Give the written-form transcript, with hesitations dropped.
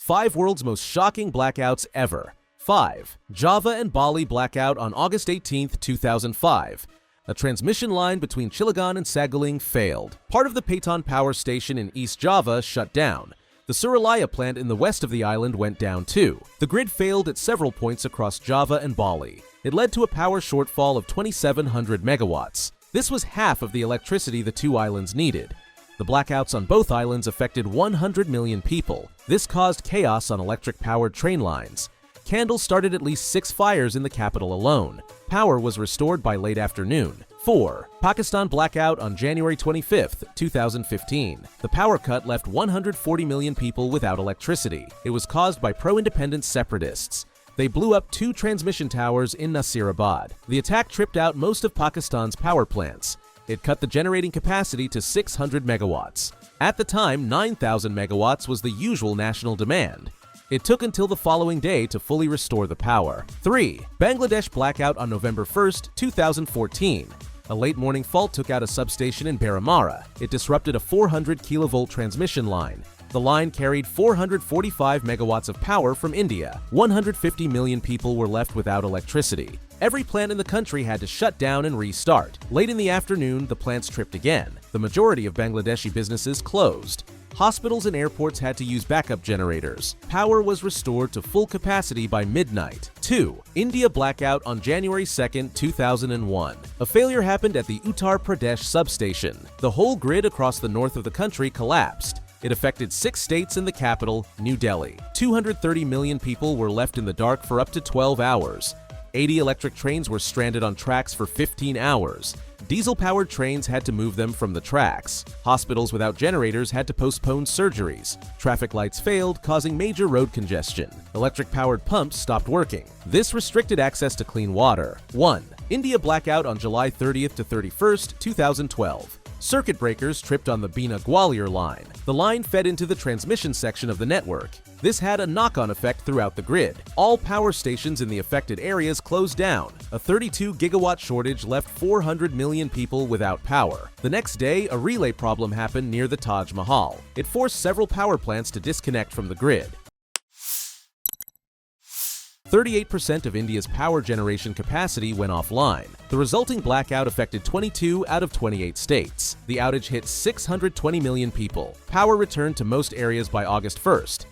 5 World's Most Shocking Blackouts Ever. 5. Java and Bali blackout on August 18, 2005. A transmission line between Cilegon and Saguling failed. Part of the Paiton power station in East Java shut down. The Suralaya plant in the west of the island went down too. The grid failed at several points across Java and Bali. It led to a power shortfall of 2,700 megawatts. This was half of the electricity the two islands needed. The blackouts on both islands affected 100 million people. This caused chaos on electric-powered train lines. Candles started at least 6 fires in the capital alone. Power was restored by late afternoon. 4. Pakistan blackout on January 25, 2015. The power cut left 140 million people without electricity. It was caused by pro-independence separatists. They blew up 2 transmission towers in Nasirabad. The attack tripped out most of Pakistan's power plants. It cut the generating capacity to 600 megawatts. At the time, 9,000 megawatts was the usual national demand. It took until the following day to fully restore the power. 3. Bangladesh blackout on November 1, 2014. A late morning fault took out a substation in Baramara. It disrupted a 400 kilovolt transmission line. The line carried 445 megawatts of power from India. 150 million people were left without electricity. Every plant in the country had to shut down and restart. Late in the afternoon, the plants tripped again. The majority of Bangladeshi businesses closed. Hospitals and airports had to use backup generators. Power was restored to full capacity by midnight. 2. India blackout on January 2, 2001. A failure happened at the Uttar Pradesh substation. The whole grid across the north of the country collapsed. It affected 6 states and the capital, New Delhi. 230 million people were left in the dark for up to 12 hours. 80 electric trains were stranded on tracks for 15 hours. Diesel-powered trains had to move them from the tracks. Hospitals without generators had to postpone surgeries. Traffic lights failed, causing major road congestion. Electric-powered pumps stopped working. This restricted access to clean water. 1. India blackout on July 30th to 31st, 2012. Circuit breakers tripped on the Bina-Gwalior line. The line fed into the transmission section of the network. This had a knock-on effect throughout the grid. All power stations in the affected areas closed down. A 32-gigawatt shortage left 400 million people without power. The next day, a relay problem happened near the Taj Mahal. It forced several power plants to disconnect from the grid. 38% of India's power generation capacity went offline. The resulting blackout affected 22 out of 28 states. The outage hit 620 million people. Power returned to most areas by August 1st.